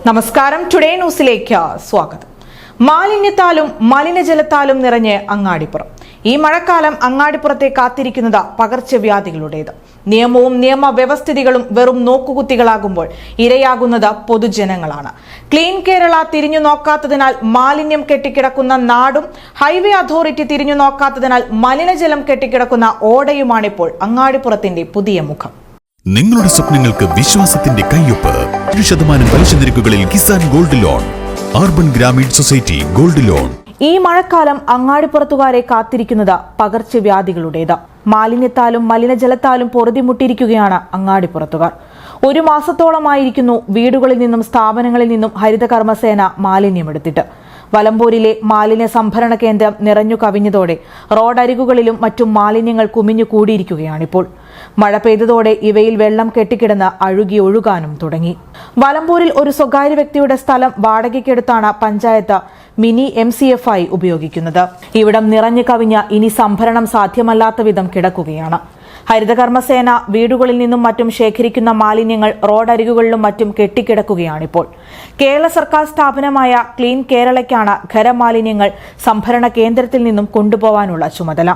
നമസ്കാരം. ടുഡേ ന്യൂസിലേക്ക് സ്വാഗതം. മാലിന്യത്താലും മലിനജലത്താലും നിറഞ്ഞ് അങ്ങാടിപ്പുറം. ഈ മഴക്കാലം അങ്ങാടിപ്പുറത്തെ കാത്തിരിക്കുന്നത് പകർച്ചവ്യാധികളുടേത്. നിയമവും നിയമവ്യവസ്ഥിതികളും വെറും നോക്കുകുത്തികളാകുമ്പോൾ ഇരയാകുന്നത് പൊതുജനങ്ങളാണ്. ക്ലീൻ കേരള തിരിഞ്ഞു നോക്കാത്തതിനാൽ മാലിന്യം കെട്ടിക്കിടക്കുന്ന നാടും ഹൈവേ അതോറിറ്റി തിരിഞ്ഞു നോക്കാത്തതിനാൽ മലിനജലം കെട്ടിക്കിടക്കുന്ന ഓടയുമാണിപ്പോൾ അങ്ങാടിപ്പുറത്തിന്റെ പുതിയ മുഖം. നിങ്ങളുടെ സ്വപ്നങ്ങൾക്ക് വിശ്വാസത്തിന്റെ കയ്യൊപ്പ്. 7% പലിശ നിരക്കുകളിൽ Kisan gold loan. Urban Grameen society gold loan. ഈ മഴക്കാലം അങ്ങാടിപ്പുറത്തുകാരെ കാത്തിരിക്കുന്നത് പകർച്ചവ്യാധികളുടേത്. മാലിന്യത്താലും മലിനജലത്താലും പൊറുതിമുട്ടിയിരിക്കുകയാണ് അങ്ങാടിപ്പുറത്തുകാർ. ഒരു മാസത്തോളമായിരിക്കുന്നു വീടുകളിൽ നിന്നും സ്ഥാപനങ്ങളിൽ നിന്നും ഹരിതകർമ്മസേന മാലിന്യമെടുത്തിട്ട്. വലമ്പൂരിലെ മാലിന്യ സംഭരണ കേന്ദ്രം നിറഞ്ഞു കവിഞ്ഞതോടെ റോഡരികുകളിലും മറ്റും മാലിന്യങ്ങൾ കുമിഞ്ഞു കൂടിയിരിക്കുകയാണിപ്പോൾ. മഴ പെയ്തതോടെ ഇവയിൽ വെള്ളം കെട്ടിക്കിടന്ന് അഴുകി ഒഴുകാനും തുടങ്ങി. വലമ്പൂരിൽ ഒരു സ്വകാര്യ വ്യക്തിയുടെ സ്ഥലം വാടകയ്ക്കെടുത്താണ് പഞ്ചായത്ത് മിനി MCF ആയി ഉപയോഗിക്കുന്നത്. ഇവിടം നിറഞ്ഞു കവിഞ്ഞ ഇനി സംഭരണം സാധ്യമല്ലാത്ത വിധം കിടക്കുകയാണ്. ഹരിതകർമ്മസേന വീടുകളിൽ നിന്നും മറ്റും ശേഖരിക്കുന്ന മാലിന്യങ്ങൾ റോഡരികുകളിലും മറ്റും കെട്ടിക്കിടക്കുകയാണിപ്പോൾ. കേരള സർക്കാർ സ്ഥാപനമായ ക്ലീൻ കേരളയ്ക്കാണ് ഖരമാലിന്യങ്ങൾ സംഭരണ കേന്ദ്രത്തിൽ നിന്നും കൊണ്ടുപോകാനുള്ള ചുമതല.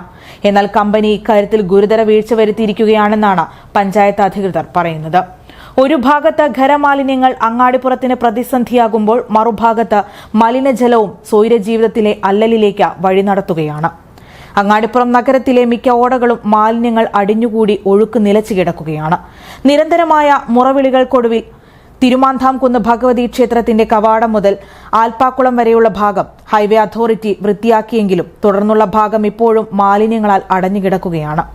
എന്നാൽ കമ്പനി ഇക്കാര്യത്തിൽ ഗുരുതര വീഴ്ച വരുത്തിയിരിക്കുകയാണെന്നാണ് പഞ്ചായത്ത് അധികൃതർ പറയുന്നത്. ഒരു ഭാഗത്ത് ഖരമാലിന്യങ്ങൾ അങ്ങാടിപ്പുറത്തിന് പ്രതിസന്ധിയാകുമ്പോൾ മറുഭാഗത്ത് മലിനജലവും സ്വൈരജീവിതത്തിലെ അല്ലലിലേക്ക് വഴി നടത്തുകയാണ്. അങ്ങാടിപ്പുറം നഗരത്തിലെ മിക്ക ഓടകളും മാലിന്യങ്ങൾ അടിഞ്ഞുകൂടി ഒഴുക്ക് നിലച്ചു കിടക്കുകയാണ്. നിരന്തരമായ മുറവിളികൾക്കൊടുവിൽ തിരുമാന്താംകുന്ന് ഭഗവതി ക്ഷേത്രത്തിന്റെ കവാടം മുതൽ ആൽപ്പാക്കുളം വരെയുള്ള ഭാഗം ഹൈവേ അതോറിറ്റി വൃത്തിയാക്കിയെങ്കിലും തുടർന്നുള്ള ഭാഗം ഇപ്പോഴും മാലിന്യങ്ങളാൽ അടഞ്ഞുകിടക്കുകയാണ്.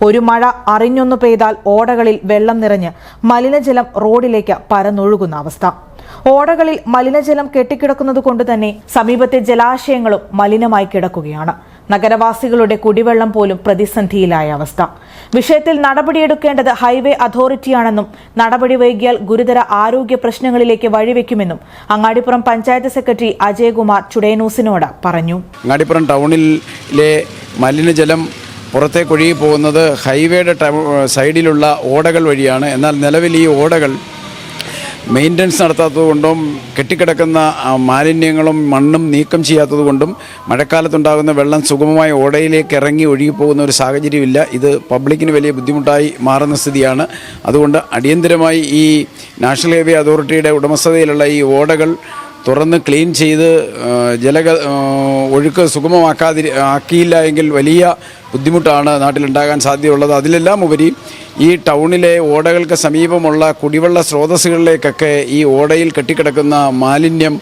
ഒരു മഴ അറിഞ്ഞൊന്നു പെയ്താൽ ഓടകളിൽ വെള്ളം നിറഞ്ഞ് മലിനജലം റോഡിലേക്ക് പരന്നൊഴുകുന്ന അവസ്ഥ. ഓടകളിൽ മലിനജലം കെട്ടിക്കിടക്കുന്നത് കൊണ്ട് തന്നെ സമീപത്തെ ജലാശയങ്ങളും മലിനമായി കിടക്കുകയാണ്. നഗരവാസികളുടെ കുടിവെള്ളം പോലും പ്രതിസന്ധിയിലായ അവസ്ഥ. വിഷയത്തിൽ നടപടിയെടുക്കേണ്ടത് ഹൈവേ അതോറിറ്റിയാണെന്നും നടപടി വൈകിയാൽ ഗുരുതര ആരോഗ്യ പ്രശ്നങ്ങളിലേക്ക് വഴിവെക്കുമെന്നും അങ്ങാടിപ്പുറം പഞ്ചായത്ത് സെക്രട്ടറി അജയകുമാർ ടുഡേ ന്യൂസിനോട് പറഞ്ഞു. അങ്ങാടിപ്പുറം ടൗണിലെ മലിനജലം പുറത്തേക്കൊഴുകി പോകുന്നത് ഹൈവേയുടെ സൈഡിലുള്ള ഓടകൾ വഴിയാണ്. എന്നാൽ നിലവിൽ ഈ ഓടകൾ മെയിൻ്റനൻസ് നടത്താത്തതുകൊണ്ടും കെട്ടിക്കിടക്കുന്ന മാലിന്യങ്ങളും മണ്ണും നീക്കം ചെയ്യാത്തതുകൊണ്ടും മഴക്കാലത്തുണ്ടാകുന്ന വെള്ളം സുഗമമായി ഓടയിലേക്ക് ഇറങ്ങി ഒഴുകിപ്പോകുന്ന ഒരു സാഹചര്യമില്ല. ഇത് പബ്ലിക്കിന് വലിയ ബുദ്ധിമുട്ടായി മാറുന്ന സ്ഥിതിയാണ്. അതുകൊണ്ട് അടിയന്തരമായി ഈ നാഷണൽ ഹൈവേ അതോറിറ്റിയുടെ ഉടമസ്ഥതയിലുള്ള ഈ ഓടകൾ തുറന്ന് ക്ലീൻ ചെയ്ത് ഒഴുക്ക് ആക്കിയില്ല എങ്കിൽ വലിയ ബുദ്ധിമുട്ടാണ് നാട്ടിലുണ്ടാകാൻ സാധ്യതയുള്ളത്. അതിലെല്ലാം ഉപരി ഈ ടൗണിലെ ഓടകൾക്ക് സമീപമുള്ള കുടിവെള്ള സ്രോതസ്സുകളിലേക്കൊക്കെ ഈ ഓടയിൽ കെട്ടിക്കിടക്കുന്ന മാലിന്യം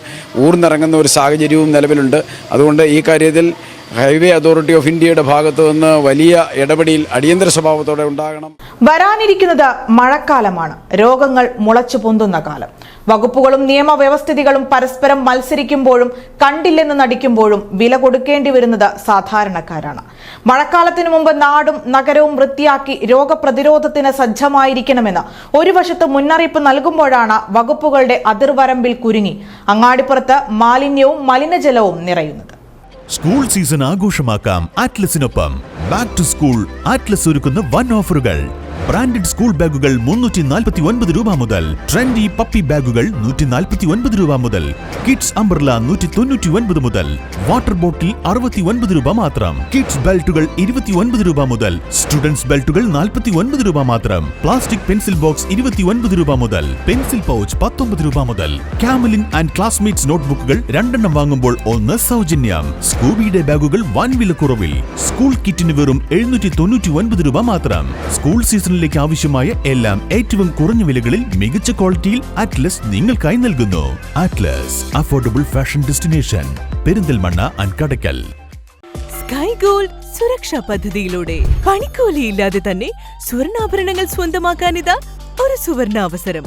ഊർന്നിറങ്ങുന്ന ഒരു സാഹചര്യവും നിലവിലുണ്ട്. അതുകൊണ്ട് ഈ കാര്യത്തിൽ ഹൈവേ അതോറിറ്റി ഓഫ് ഇന്ത്യയുടെ ഭാഗത്തു നിന്ന് വലിയ ഇടപെടൽ അടിയന്തര സ്വഭാവത്തോടെ ഉണ്ടാകണം. വരാനിരിക്കുന്നത് മഴക്കാലമാണ്. രോഗങ്ങൾ മുളച്ചു പൊന്തുന്ന കാലം. വകുപ്പുകളും നിയമവ്യവസ്ഥിതികളും പരസ്പരം മത്സരിക്കുമ്പോഴും കണ്ടില്ലെന്ന് നടിക്കുമ്പോഴും വില കൊടുക്കേണ്ടി വരുന്നത് സാധാരണക്കാരാണ്. മഴക്കാലത്തിനു മുമ്പ് നാടും നഗരവും വൃത്തിയാക്കി രോഗപ്രതിരോധത്തിന് സജ്ജമായിരിക്കണമെന്ന് ഒരു വശത്ത് മുന്നറിയിപ്പ് നൽകുമ്പോഴാണ് വകുപ്പുകളുടെ അതിർവരമ്പിൽ കുരുങ്ങി അങ്ങാടിപ്പുറത്ത് മാലിന്യവും മലിനജലവും നിറയുന്നത്. സ്കൂൾ സീസൺ ആഘോഷമാക്കാം ആറ്റ്ലസിനൊപ്പം. ബാക്ക് ടു സ്കൂൾ ആറ്റ്ലസ് ഒരുക്കുന്ന വൻ ഓഫറുകൾ. ബ്രാൻഡഡ് സ്കൂൾ ബാഗുകൾ 349 രൂപ മുതൽ. ട്രെൻഡി പപ്പി ബാഗുകൾ 149 രൂപ മുതൽ. കിഡ്സ് അംബ്രല 199 മുതൽ. വാട്ടർ ബോട്ടിൽ 69 രൂപ മാത്രം. കിഡ്സ് ബെൽറ്റുകൾ 29 രൂപ മുതൽ. സ്റ്റുഡൻസ് ബെൽറ്റുകൾ 49 രൂപ മാത്രം. പ്ലാസ്റ്റിക് പെൻസിൽ ബോക്സ് 29 രൂപ മുതൽ. പെൻസിൽ പൗച്ച് 19 രൂപ മുതൽ. കാമലിൻ ആൻഡ് ക്ലാസ്മേറ്റ്സ് നോട്ട്ബുക്കുകൾ 2 വാങ്ങുമ്പോൾ 1 സൗജന്യം. സ്കൂബിയുടെ ബാഗുകൾ വൻ വിലക്കുറവിൽ. സ്കൂൾ കിറ്റിന് വെറും 799 രൂപ മാത്രം. സ്കൂൾ സീസണിലേക്ക് ആവശ്യമായ എല്ലാം ഏറ്റവും കുറഞ്ഞ വിലകളിൽ മികച്ച ക്വാളിറ്റിയിൽ അറ്റ്ലസ് നിങ്ങൾക്കായി നൽകുന്നു. Atlas affordable fashion destination, Perinthalmanna and Kadakkal. Sky gold സുരക്ഷാ പദ്ധതിയിലൂടെ പണിക്കൂലിയില്ലാതെ തന്നെ സ്വർണ്ണാഭരണങ്ങൾ സ്വന്തമാക്കാനിതാ ഒരു സുവർണാവസരം.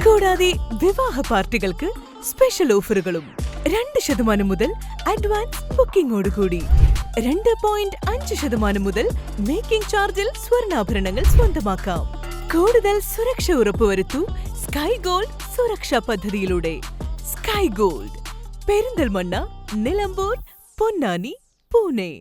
കൂടാതെ വിവാഹ പാർട്ടികൾക്ക് സ്പെഷ്യൽ ഓഫറുകളും. 2% മുതൽ അഡ്വാൻസ് ബുക്കിംഗോടുകൂടി 2.5% മുതൽ മേക്കിംഗ് ചാർജിൽ സ്വർണ്ണാഭരണങ്ങൾ സ്വന്തമാക്കാം. കൂടുതൽ സുരക്ഷ ഉറപ്പുവരുത്തൂ സ്കൈ ഗോൾഡ് സുരക്ഷാ പദ്ധതിയിലൂടെ. Sky gold, Perinthalmanna, Nilambur, Ponnani, Pune.